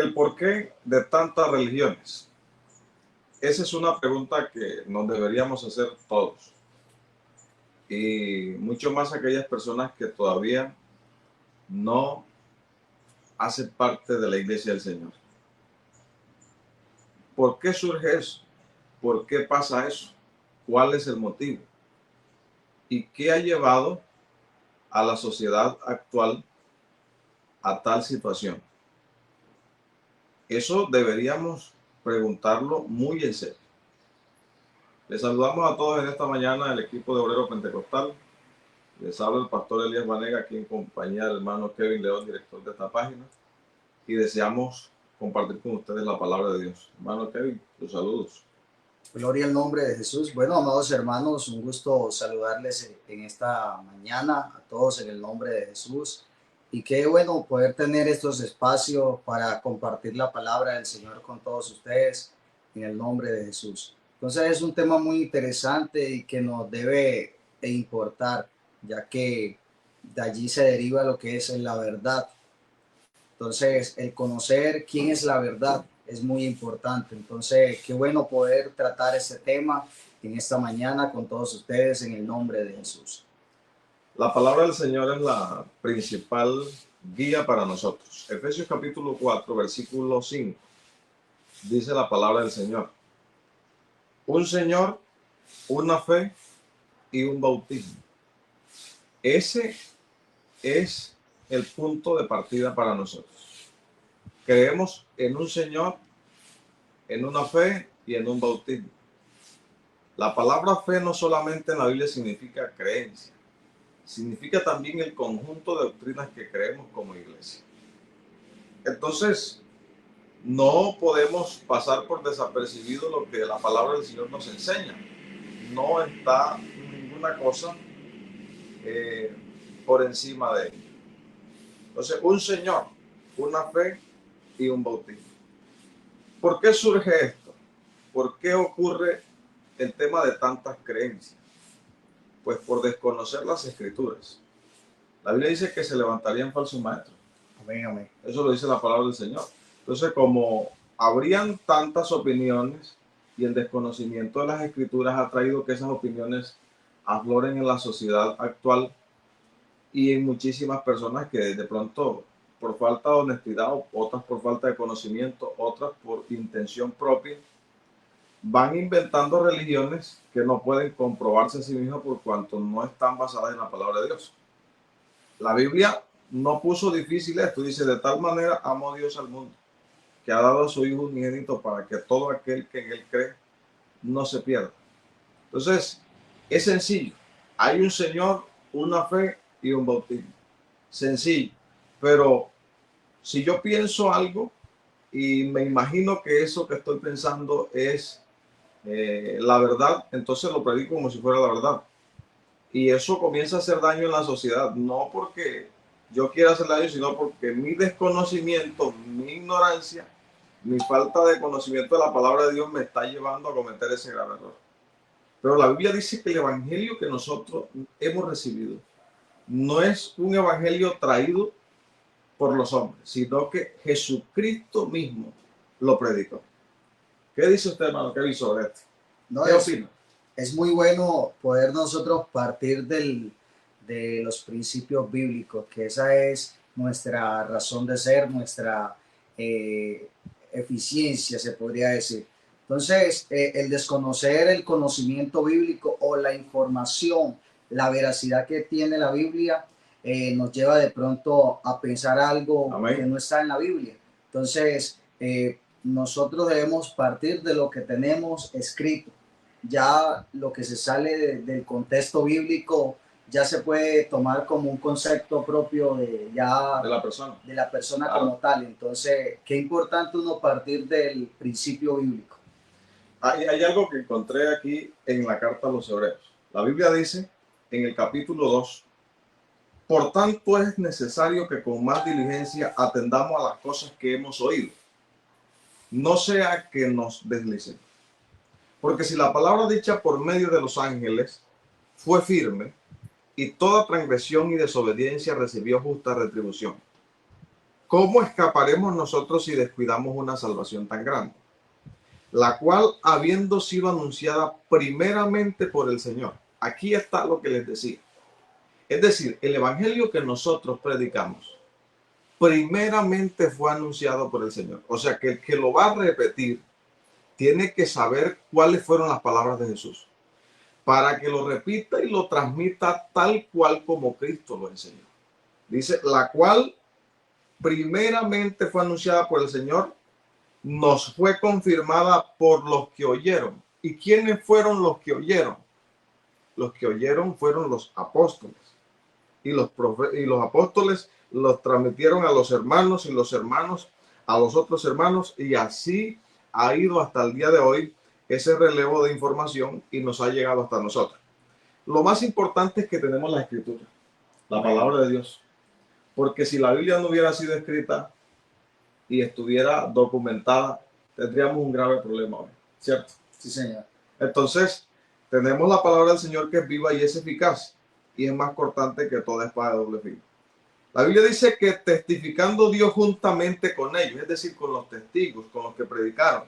El porqué de tantas religiones. Esa es una pregunta que nos deberíamos hacer todos. Y mucho más aquellas personas que todavía no hacen parte de la iglesia del Señor. ¿Por qué surge eso? ¿Por qué pasa eso? ¿Cuál es el motivo? ¿Y qué ha llevado a la sociedad actual a tal situación? Eso deberíamos preguntarlo muy en serio. Les saludamos a todos en esta mañana, el equipo de Obrero Pentecostal. Les habla el pastor Elías Vanega, aquí en compañía del hermano Kevin León, director de esta página. Y deseamos compartir con ustedes la palabra de Dios. Hermano Kevin, tus saludos. Gloria al nombre de Jesús. Bueno, amados hermanos, un gusto saludarles en esta mañana a todos en el nombre de Jesús. Y qué bueno poder tener estos espacios para compartir la palabra del Señor con todos ustedes en el nombre de Jesús. Entonces es un tema muy interesante y que nos debe importar, ya que de allí se deriva lo que es la verdad. Entonces, el conocer quién es la verdad es muy importante. Entonces, qué bueno poder tratar este tema en esta mañana con todos ustedes en el nombre de Jesús. La palabra del Señor es la principal guía para nosotros. Efesios capítulo 4, versículo 5. Dice la palabra del Señor. Un Señor, una fe y un bautismo. Ese es el punto de partida para nosotros. Creemos en un Señor, en una fe y en un bautismo. La palabra fe no solamente en la Biblia significa creencia, significa también el conjunto de doctrinas que creemos como iglesia. Entonces, no podemos pasar por desapercibido lo que la palabra del Señor nos enseña. No está ninguna cosa por encima de él. Entonces, un Señor, una fe y un bautismo. ¿Por qué surge esto? ¿Por qué ocurre el tema de tantas creencias? Pues por desconocer las escrituras. La Biblia dice que se levantarían falsos maestros. Amén, amén. Eso lo dice la palabra del Señor. Entonces, como habrían tantas opiniones y el desconocimiento de las escrituras ha traído que esas opiniones afloren en la sociedad actual y en muchísimas personas que de pronto por falta de honestidad, otras por falta de conocimiento, otras por intención propia, van inventando religiones que no pueden comprobarse a sí mismas por cuanto no están basadas en la palabra de Dios. La Biblia no puso difícil esto, dice: de tal manera amó Dios al mundo, que ha dado a su Hijo unigénito para que todo aquel que en él cree no se pierda. Entonces, es sencillo. Hay un Señor, una fe y un bautismo. Sencillo. Pero si yo pienso algo y me imagino que eso que estoy pensando es la verdad, entonces lo predico como si fuera la verdad. Y eso comienza a hacer daño en la sociedad, no porque yo quiera hacer daño, sino porque mi desconocimiento, mi ignorancia, mi falta de conocimiento de la palabra de Dios me está llevando a cometer ese grave error. Pero la Biblia dice que el evangelio que nosotros hemos recibido no es un evangelio traído por los hombres, sino que Jesucristo mismo lo predicó. ¿Qué dice usted, hermano? ¿Qué dice sobre esto? ¿Qué opina? Es muy bueno poder nosotros partir de los principios bíblicos, que esa es nuestra razón de ser, nuestra eficiencia, se podría decir. Entonces, el desconocer el conocimiento bíblico o la información, la veracidad que tiene la Biblia, nos lleva de pronto a pensar algo Amén. que no está en la Biblia. Entonces, nosotros debemos partir de lo que tenemos escrito. Ya lo que se sale del contexto bíblico ya se puede tomar como un concepto propio de la persona claro, como tal. Entonces, qué importante uno partir del principio bíblico. Hay algo que encontré aquí en la carta a los Hebreos. La Biblia dice en el capítulo 2: por tanto es necesario que con más diligencia atendamos a las cosas que hemos oído, no sea que nos deslicemos. Porque si la palabra dicha por medio de los ángeles fue firme, y toda transgresión y desobediencia recibió justa retribución, ¿cómo escaparemos nosotros si descuidamos una salvación tan grande? La cual, habiendo sido anunciada primeramente por el Señor. Aquí está lo que les decía. Es decir, el evangelio que nosotros predicamos, primeramente fue anunciado por el Señor. O sea que el que lo va a repetir tiene que saber cuáles fueron las palabras de Jesús, para que lo repita y lo transmita tal cual como Cristo lo enseñó. Dice, la cual primeramente fue anunciada por el Señor, nos fue confirmada por los que oyeron. ¿Y quiénes fueron los que oyeron? Los que oyeron fueron los apóstoles. Y los apóstoles los transmitieron a los hermanos y los hermanos a los otros hermanos, y así ha ido hasta el día de hoy ese relevo de información y nos ha llegado hasta nosotros. Lo más importante es que tenemos la escritura, la palabra de Dios, porque si la Biblia no hubiera sido escrita y estuviera documentada, tendríamos un grave problema hoy, ¿cierto? Sí, Señor. Entonces, tenemos la palabra del Señor que es viva y es eficaz, y es más cortante que toda espada de doble filo. La Biblia dice que testificando Dios juntamente con ellos, es decir, con los testigos, con los que predicaron,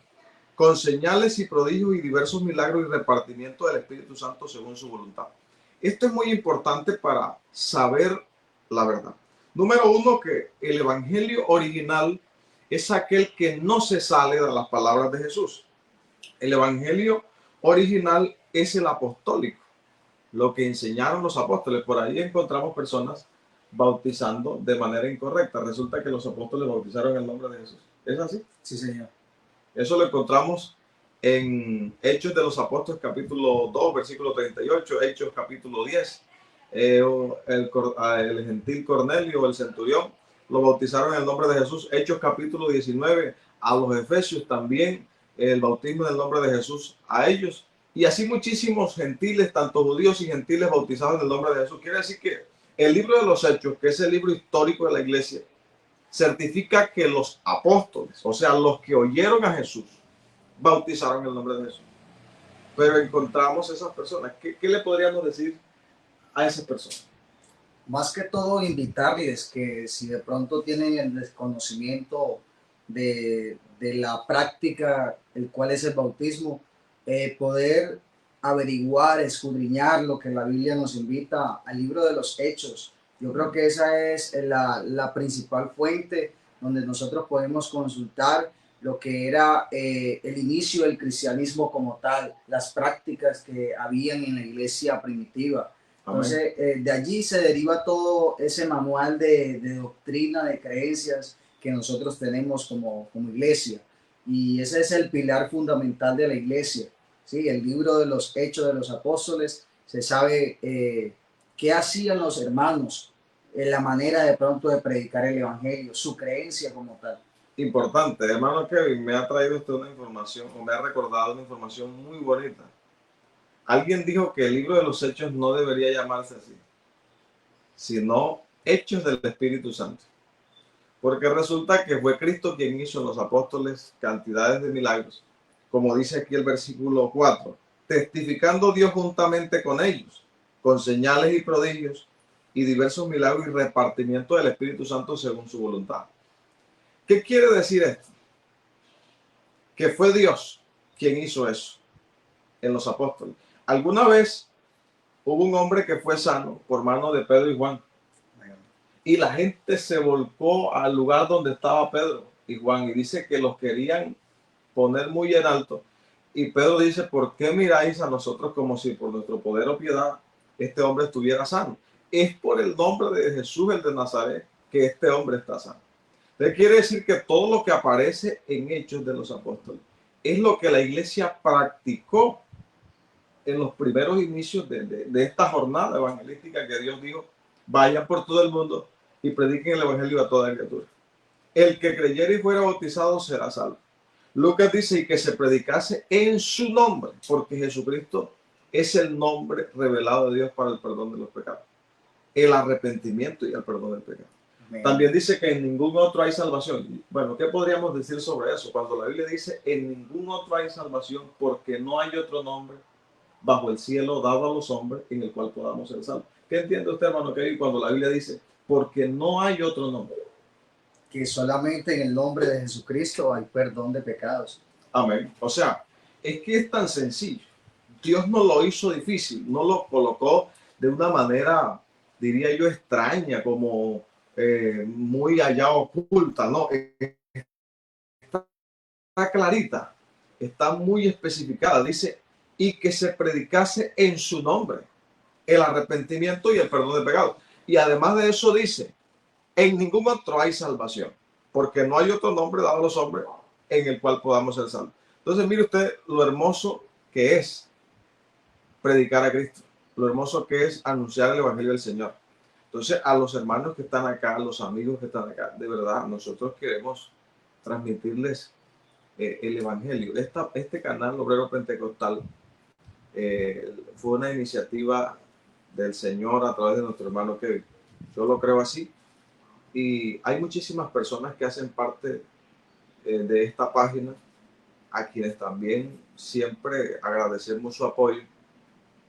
con señales y prodigios y diversos milagros y repartimiento del Espíritu Santo según su voluntad. Esto es muy importante para saber la verdad. Número uno, que el evangelio original es aquel que no se sale de las palabras de Jesús. El evangelio original es el apostólico, lo que enseñaron los apóstoles. Por ahí encontramos personas bautizando de manera incorrecta. Resulta que los apóstoles bautizaron en el nombre de Jesús. ¿Es así? Sí, Señor. Eso lo encontramos en Hechos de los Apóstoles, capítulo 2, versículo 38, Hechos, capítulo 10. El gentil Cornelio, el centurión, lo bautizaron en el nombre de Jesús. Hechos, capítulo 19, a los efesios también, el bautismo en el nombre de Jesús a ellos. Y así muchísimos gentiles, tanto judíos y gentiles, bautizados en el nombre de Jesús. Quiere decir que el libro de los Hechos, que es el libro histórico de la iglesia, certifica que los apóstoles, o sea, los que oyeron a Jesús, bautizaron en el nombre de Jesús. Pero encontramos esas personas. ¿Qué le podríamos decir a esas personas? Más que todo invitarles que si de pronto tienen el desconocimiento de la práctica, el cual es el bautismo, poder averiguar, escudriñar lo que la Biblia nos invita al libro de los Hechos. Yo creo que esa es la principal fuente donde nosotros podemos consultar lo que era el inicio del cristianismo como tal, las prácticas que habían en la iglesia primitiva. Entonces, de allí se deriva todo ese manual de doctrina, de creencias que nosotros tenemos como iglesia. Y ese es el pilar fundamental de la iglesia. ¿Sí? El libro de los Hechos de los Apóstoles, se sabe qué hacían los hermanos, la manera de pronto de predicar el evangelio, su creencia como tal. Importante, hermano Kevin, me ha traído usted una información, o me ha recordado una información muy bonita. Alguien dijo que el libro de los Hechos no debería llamarse así, sino Hechos del Espíritu Santo. Porque resulta que fue Cristo quien hizo en los apóstoles cantidades de milagros, como dice aquí el versículo 4, testificando Dios juntamente con ellos, con señales y prodigios y diversos milagros y repartimiento del Espíritu Santo según su voluntad. ¿Qué quiere decir esto? Que fue Dios quien hizo eso en los apóstoles. Alguna vez hubo un hombre que fue sano por mano de Pedro y Juan. Y la gente se volcó al lugar donde estaba Pedro y Juan y dice que los querían poner muy en alto. Y Pedro dice, ¿por qué miráis a nosotros como si por nuestro poder o piedad este hombre estuviera sano? Es por el nombre de Jesús, el de Nazaret, que este hombre está sano. Entonces quiere decir que todo lo que aparece en Hechos de los Apóstoles es lo que la iglesia practicó en los primeros inicios de esta jornada evangelística que Dios dijo, vayan por todo el mundo y prediquen el evangelio a toda criatura. El que creyere y fuera bautizado será salvo. Lucas dice, y que se predicase en su nombre, porque Jesucristo es el nombre revelado de Dios para el perdón de los pecados, el arrepentimiento y el perdón del pecado. Amén. También dice que en ningún otro hay salvación. Bueno, ¿qué podríamos decir sobre eso? Cuando la Biblia dice, en ningún otro hay salvación, porque no hay otro nombre bajo el cielo dado a los hombres en el cual podamos ser salvos. ¿Qué entiende usted, hermano Kevin, cuando la Biblia dice, porque no hay otro nombre? que solamente en el nombre de Jesucristo hay perdón de pecados. Amén. O sea, es que es tan sencillo. Dios no lo hizo difícil, no lo colocó de una manera, diría yo, extraña, como muy allá oculta, no, está clarita, está muy especificada, dice, y que se predicase en su nombre el arrepentimiento y el perdón de pecados. Y además de eso dice, en ningún otro hay salvación, porque no hay otro nombre dado a los hombres en el cual podamos ser salvos. Entonces, mire usted lo hermoso que es predicar a Cristo, lo hermoso que es anunciar el Evangelio del Señor. Entonces, a los hermanos que están acá, a los amigos que están acá, de verdad, nosotros queremos transmitirles el Evangelio. Este canal Obrero Pentecostal fue una iniciativa del Señor a través de nuestro hermano Kevin. Yo lo creo así. Y hay muchísimas personas que hacen parte de esta página, a quienes también siempre agradecemos su apoyo,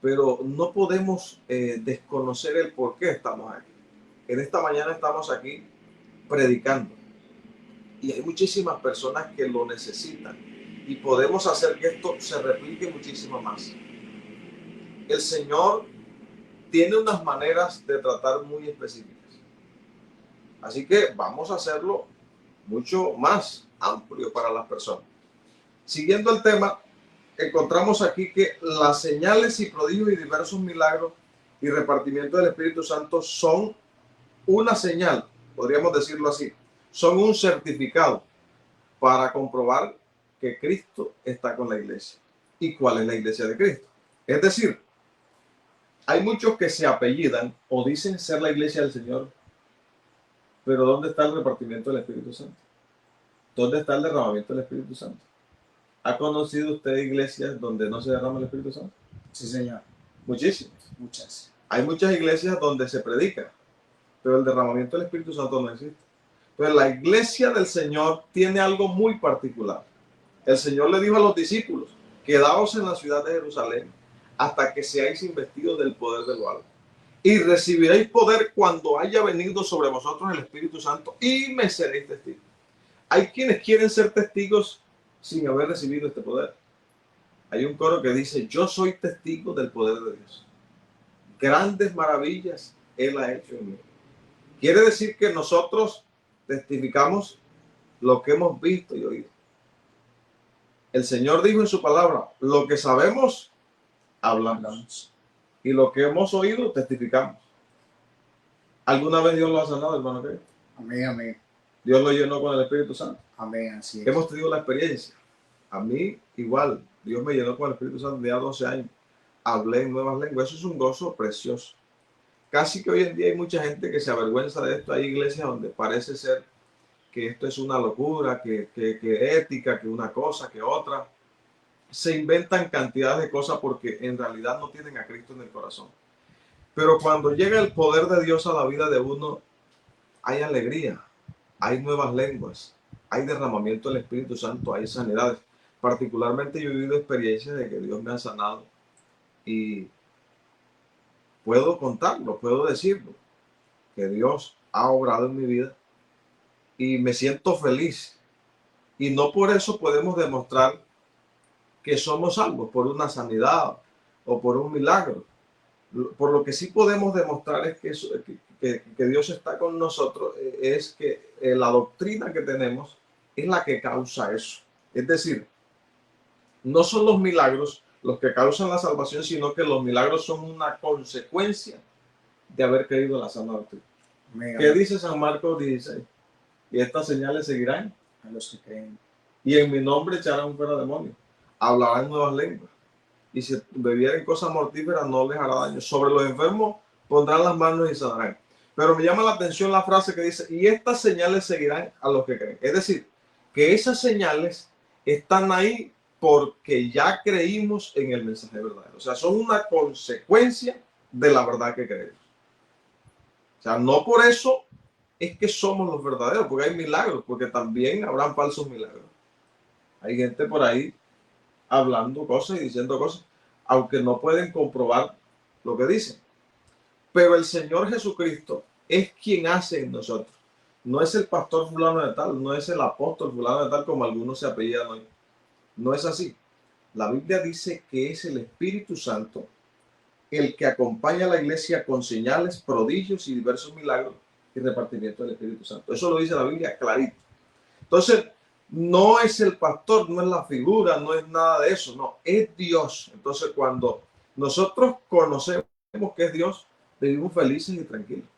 pero no podemos desconocer el por qué estamos aquí. En esta mañana estamos aquí predicando y hay muchísimas personas que lo necesitan y podemos hacer que esto se replique muchísimo más. El Señor tiene unas maneras de tratar muy específicas, así que vamos a hacerlo mucho más amplio para las personas. Siguiendo el tema, encontramos aquí que las señales y prodigios y diversos milagros y repartimiento del Espíritu Santo son una señal, podríamos decirlo así, son un certificado para comprobar que Cristo está con la iglesia. ¿Y cuál es la iglesia de Cristo? Es decir, hay muchos que se apellidan o dicen ser la iglesia del Señor, pero ¿dónde está el repartimiento del Espíritu Santo? ¿Dónde está el derramamiento del Espíritu Santo? ¿Ha conocido usted iglesias donde no se derrama el Espíritu Santo? Sí, Señor. Muchísimas. Muchas. Hay muchas iglesias donde se predica, pero el derramamiento del Espíritu Santo no existe. Entonces la iglesia del Señor tiene algo muy particular. El Señor le dijo a los discípulos, quedaos en la ciudad de Jerusalén hasta que seáis investidos del poder de lo alto. Y recibiréis poder cuando haya venido sobre vosotros el Espíritu Santo y me seréis testigos. Hay quienes quieren ser testigos sin haber recibido este poder. Hay un coro que dice, yo soy testigo del poder de Dios. Grandes maravillas Él ha hecho en mí. Quiere decir que nosotros testificamos lo que hemos visto y oído. El Señor dijo en su palabra, lo que sabemos, hablamos. Y lo que hemos oído, testificamos. ¿Alguna vez Dios lo ha sanado, hermano? ¿Qué? Amén, amén. Dios lo llenó con el Espíritu Santo. Amén, así es. Hemos tenido la experiencia. A mí igual, Dios me llenó con el Espíritu Santo ya 12 años. Hablé en nuevas lenguas. Eso es un gozo precioso. Casi que hoy en día hay mucha gente que se avergüenza de esto. Hay iglesias donde parece ser que esto es una locura, que ética, que una cosa, que otra. Se inventan cantidades de cosas porque en realidad no tienen a Cristo en el corazón. Pero cuando llega el poder de Dios a la vida de uno, hay alegría, hay nuevas lenguas, hay derramamiento del Espíritu Santo, hay sanidades. Particularmente yo he vivido experiencias de que Dios me ha sanado y puedo contarlo, puedo decirlo, que Dios ha obrado en mi vida y me siento feliz. Y no por eso podemos demostrar que somos salvos, por una sanidad o por un milagro. Por lo que sí podemos demostrar es que Dios está con nosotros, es que la doctrina que tenemos es la que causa eso. Es decir, no son los milagros los que causan la salvación, sino que los milagros son una consecuencia de haber creído en la sana doctrina. ¿Qué dice San Marcos 16? Y estas señales seguirán a los que creen. Y en mi nombre echarán fuera demonios, hablarán nuevas lenguas. Y si bebieren cosas mortíferas no les hará daño. Sobre los enfermos pondrán las manos y sanarán. Pero me llama la atención la frase que dice, y estas señales seguirán a los que creen. Es decir, que esas señales están ahí porque ya creímos en el mensaje verdadero. O sea, son una consecuencia de la verdad que creemos. O sea, no por eso es que somos los verdaderos, porque hay milagros, porque también habrán falsos milagros. Hay gente por ahí hablando cosas y diciendo cosas, aunque no pueden comprobar lo que dicen. Pero el Señor Jesucristo es quien hace en nosotros No es el pastor fulano de tal, no es el apóstol fulano de tal como algunos se apellidan hoy. No es así. La Biblia dice que es el Espíritu Santo el que acompaña a la iglesia con señales, prodigios y diversos milagros y repartimiento del Espíritu Santo. Eso lo dice la Biblia clarito. Entonces, no es el pastor, no es la figura, no es nada de eso, no, es Dios. Entonces, cuando nosotros conocemos que es Dios, vivimos felices y tranquilos.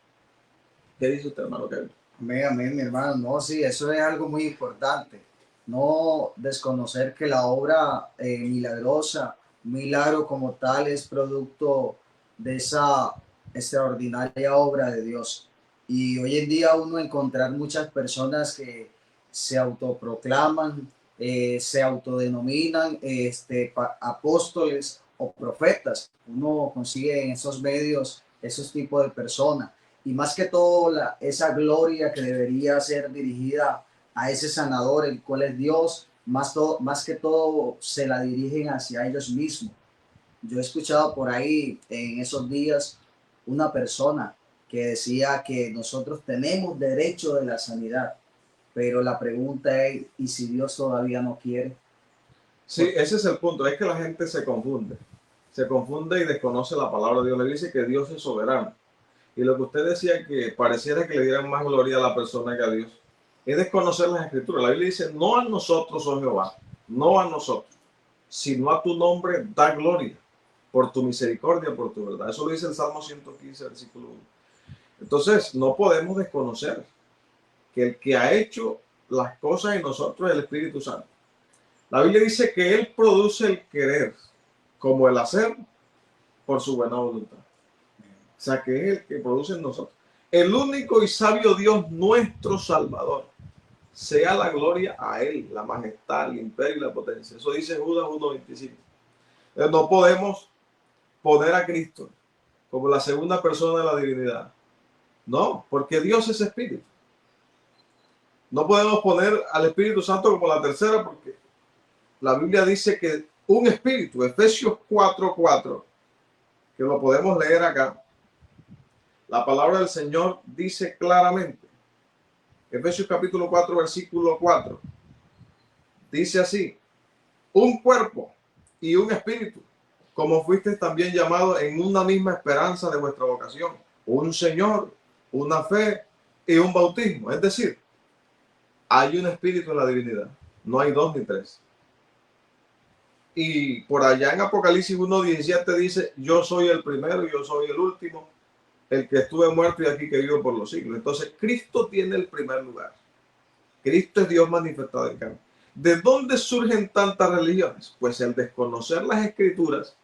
¿Qué dice usted, hermano Kevin? Amén, amén, mi hermano. No, sí, eso es algo muy importante. No desconocer que la obra milagrosa, milagro como tal, es producto de esa extraordinaria obra de Dios. Y hoy en día uno encontrar muchas personas que se autoproclaman, se autodenominan apóstoles o profetas. Uno consigue en esos medios esos tipos de personas y más que todo esa gloria que debería ser dirigida a ese sanador, el cual es Dios, más que todo se la dirigen hacia ellos mismos. Yo he escuchado por ahí en esos días una persona que decía que nosotros tenemos derecho de la sanidad, pero la pregunta es, ¿y si Dios todavía no quiere? Sí, ese es el punto, es que la gente se confunde y desconoce la palabra de Dios. Le dice que Dios es soberano. Y lo que usted decía, que pareciera que le dieran más gloria a la persona que a Dios, es desconocer las escrituras. La Biblia dice, no a nosotros, oh Jehová, no a nosotros, sino a tu nombre da gloria, por tu misericordia, por tu verdad. Eso lo dice el Salmo 115, versículo 1. Entonces, no podemos desconocer que el que ha hecho las cosas en nosotros es el Espíritu Santo. La Biblia dice que Él produce el querer como el hacer por su buena voluntad. O sea, que es el que produce en nosotros. El único y sabio Dios, nuestro Salvador. Sea la gloria a Él, la majestad, el imperio y la potencia. Eso dice Judas 1:25. No podemos poner a Cristo como la segunda persona de la divinidad. No, porque Dios es espíritu. No podemos poner al Espíritu Santo como la tercera porque la Biblia dice que un espíritu, Efesios 4:4, que lo podemos leer acá, la palabra del Señor dice claramente, Efesios capítulo 4, versículo 4, dice así, un cuerpo y un espíritu, como fuisteis también llamados en una misma esperanza de vuestra vocación, un Señor, una fe y un bautismo. Es decir, hay un espíritu en la divinidad, no hay dos ni tres. Y por allá en Apocalipsis 1:17 dice, yo soy el primero y yo soy el último, el que estuve muerto y aquí que vivo por los siglos. Entonces, Cristo tiene el primer lugar. Cristo es Dios manifestado en carne. ¿De dónde surgen tantas religiones? Pues el desconocer las escrituras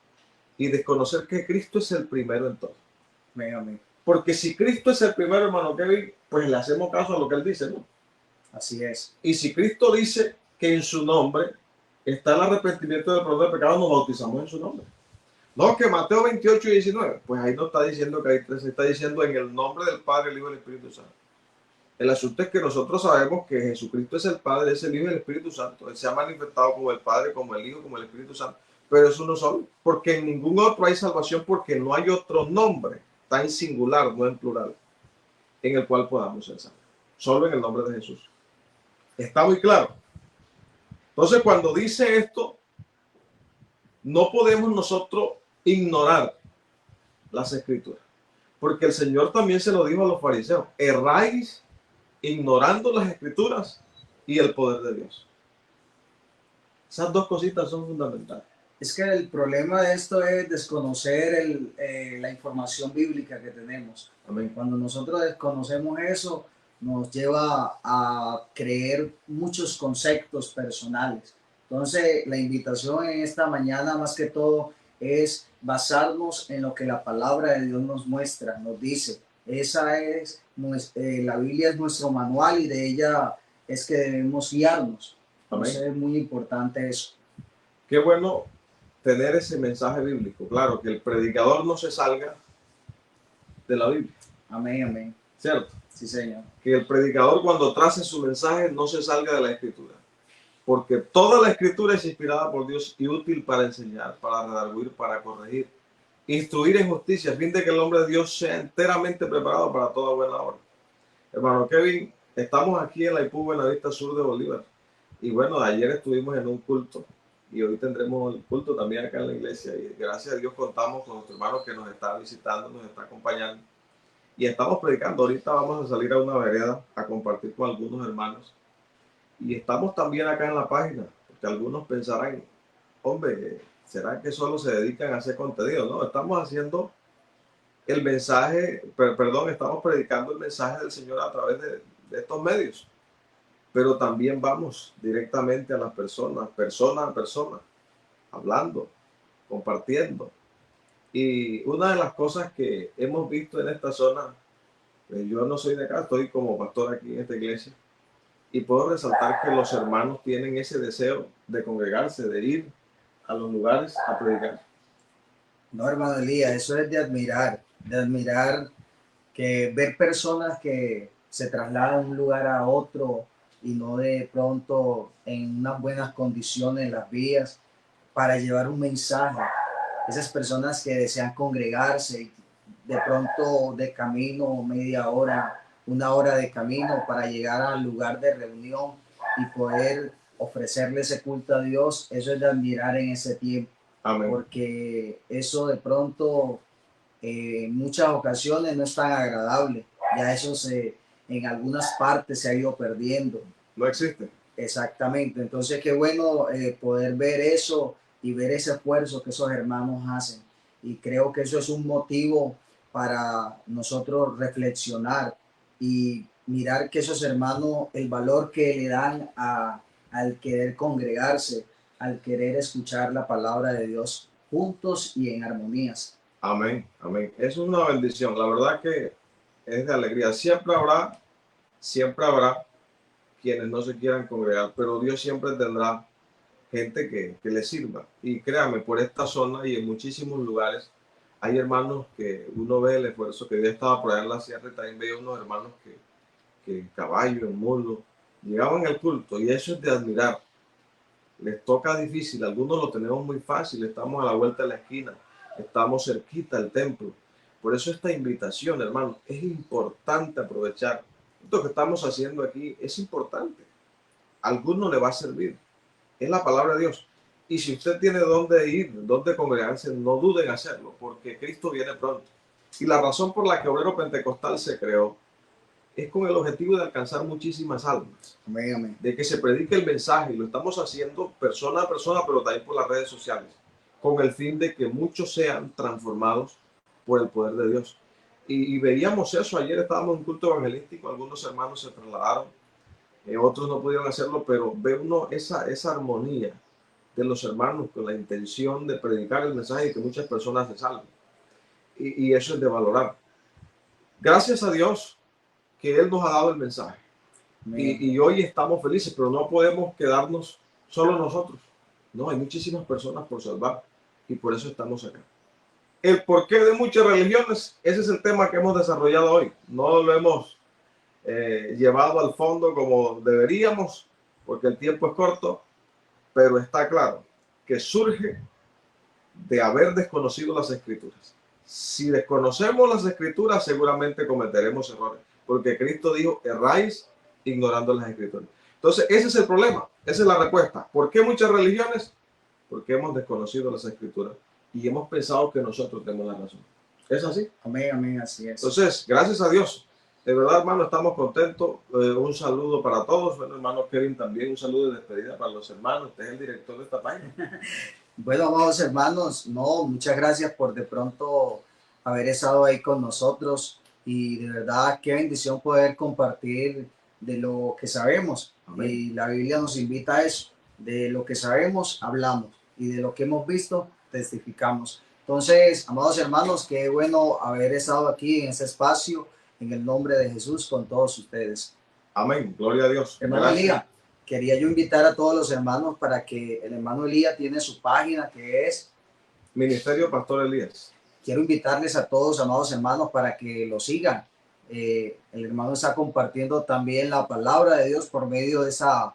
y desconocer que Cristo es el primero en todo. Amén. Porque si Cristo es el primero, hermano Kevin, pues le hacemos caso a lo que él dice, ¿no? Así es. Y si Cristo dice que en su nombre está el arrepentimiento del perdón de pecado, nos bautizamos en su nombre. No, que Mateo 28:19, pues ahí no está diciendo que hay tres, está diciendo en el nombre del Padre, el Hijo y el Espíritu Santo. El asunto es que nosotros sabemos que Jesucristo es el Padre, es el Hijo y el Espíritu Santo. Él se ha manifestado como el Padre, como el Hijo, como el Espíritu Santo. Pero es uno solo, porque en ningún otro hay salvación, porque no hay otro nombre tan singular, no en plural, en el cual podamos ser salvos. Solo en el nombre de Jesús. Está muy claro. Entonces, cuando dice esto, no podemos nosotros ignorar las escrituras, porque el Señor también se lo dijo a los fariseos, erráis ignorando las escrituras y el poder de Dios. Esas dos cositas son fundamentales. Es que el problema de esto es desconocer la información bíblica que tenemos. Amén. Cuando nosotros desconocemos eso, nos lleva a creer muchos conceptos personales. Entonces, la invitación en esta mañana, más que todo, es basarnos en lo que la palabra de Dios nos muestra, nos dice. Esa es, la Biblia es nuestro manual y de ella es que debemos guiarnos. Entonces, Amén. es muy importante eso. Qué bueno tener ese mensaje bíblico. Claro, que el predicador no se salga de la Biblia. Amén, amén. ¿Cierto? Sí, Señor. Que el predicador cuando trace su mensaje no se salga de la escritura. Porque toda la escritura es inspirada por Dios y útil para enseñar, para redarguir, para corregir, instruir en justicia, a fin de que el hombre de Dios sea enteramente preparado para toda buena obra. Hermano Kevin, Estamos aquí en la IPU Buenavista Sur de Bolívar. Y bueno, ayer estuvimos en un culto y hoy tendremos el culto también acá en la iglesia. Y gracias a Dios contamos con nuestro hermano que nos está visitando, nos está acompañando. Y estamos predicando. Ahorita vamos a salir a una vereda a compartir con algunos hermanos. Y estamos también acá en la página, porque algunos pensarán, hombre, ¿será que solo se dedican a hacer contenido? No, estamos haciendo el mensaje, perdón, estamos predicando el mensaje del Señor a través de estos medios, pero también vamos directamente a las personas, persona a persona, hablando, compartiendo. Y una de las cosas que hemos visto en esta zona, yo no soy de acá, estoy como pastor aquí en esta iglesia, y puedo resaltar que los hermanos tienen ese deseo de congregarse, de ir a los lugares a predicar. No, hermano Elías, eso es de admirar que ver personas que se trasladan de un lugar a otro y no de pronto en unas buenas condiciones en las vías para llevar un mensaje. Esas personas que desean congregarse y de pronto de camino, media hora, una hora de camino para llegar al lugar de reunión y poder ofrecerle ese culto a Dios, eso es de admirar en ese tiempo. Amén. Porque eso de pronto en muchas ocasiones no es tan agradable. Ya eso en algunas partes se ha ido perdiendo. No existe. Exactamente. Entonces, qué bueno poder ver eso y ver ese esfuerzo que esos hermanos hacen. Y creo que eso es un motivo para nosotros reflexionar y mirar que esos hermanos, el valor que le dan al querer congregarse, al querer escuchar la palabra de Dios juntos y en armonías. Amén, amén. Es una bendición. La verdad que es de alegría. Siempre habrá quienes no se quieran congregar, pero Dios siempre tendrá gente que le sirva. Y créame, por esta zona y en muchísimos lugares hay hermanos que uno ve el esfuerzo que Dios estaba por allá en la sierra y también veía unos hermanos que en caballo, en mulo, llegaban al culto y eso es de admirar. Les toca difícil, algunos lo tenemos muy fácil, estamos a la vuelta de la esquina, estamos cerquita del templo. Por eso esta invitación, hermano, es importante aprovechar. Esto que estamos haciendo aquí es importante. A alguno le va a servir. Es la palabra de Dios. Y si usted tiene dónde ir, dónde congregarse, no duden en hacerlo, porque Cristo viene pronto. Y la razón por la que Obrero Pentecostal se creó es con el objetivo de alcanzar muchísimas almas. Amén, amén. De que se predique el mensaje, y lo estamos haciendo persona a persona, pero también por las redes sociales, con el fin de que muchos sean transformados por el poder de Dios. Y veíamos eso, ayer estábamos en un culto evangelístico, algunos hermanos se trasladaron, otros no pudieron hacerlo, pero ve uno esa armonía de los hermanos con la intención de predicar el mensaje y que muchas personas se salven. Y eso es de valorar. Gracias a Dios que Él nos ha dado el mensaje. Y hoy estamos felices, pero no podemos quedarnos solo nosotros. No, hay muchísimas personas por salvar y por eso estamos acá. El porqué de muchas religiones, ese es el tema que hemos desarrollado hoy. No lo hemos llevado al fondo como deberíamos, porque el tiempo es corto, pero está claro que surge de haber desconocido las escrituras. Si desconocemos las escrituras, seguramente cometeremos errores, porque Cristo dijo, erráis ignorando las escrituras. Entonces, ese es el problema, esa es la respuesta. ¿Por qué muchas religiones? Porque hemos desconocido las escrituras y hemos pensado que nosotros tenemos la razón. ¿Es así? Amén, amén, así es. Entonces, gracias a Dios. De verdad, hermano, estamos contentos. Un saludo para todos. Bueno, hermano Kevin, también un saludo de despedida para los hermanos. Usted es el director de esta página. Bueno, amados hermanos, no, muchas gracias por de pronto haber estado ahí con nosotros y de verdad qué bendición poder compartir de lo que sabemos. Amén. Y la Biblia nos invita a eso, de lo que sabemos hablamos y de lo que hemos visto testificamos. Entonces, amados hermanos, qué bueno haber estado aquí en este espacio en el nombre de Jesús con todos ustedes. Amén, gloria a Dios. Hermano Elías, quería yo invitar a todos los hermanos para que el hermano Elías tiene su página que es Ministerio Pastor Elías. Quiero invitarles a todos, amados hermanos, para que lo sigan. El hermano está compartiendo también la palabra de Dios por medio de esa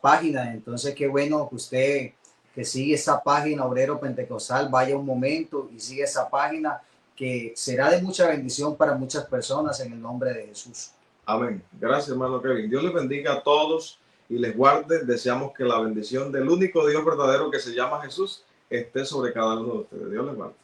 página. Entonces, qué bueno que usted que sigue esa página, Obrero Pentecostal, vaya un momento y siga esa página que será de mucha bendición para muchas personas en el nombre de Jesús. Amén. Gracias, hermano Kevin. Dios les bendiga a todos y les guarde. Deseamos que la bendición del único Dios verdadero que se llama Jesús esté sobre cada uno de ustedes. Dios les guarde.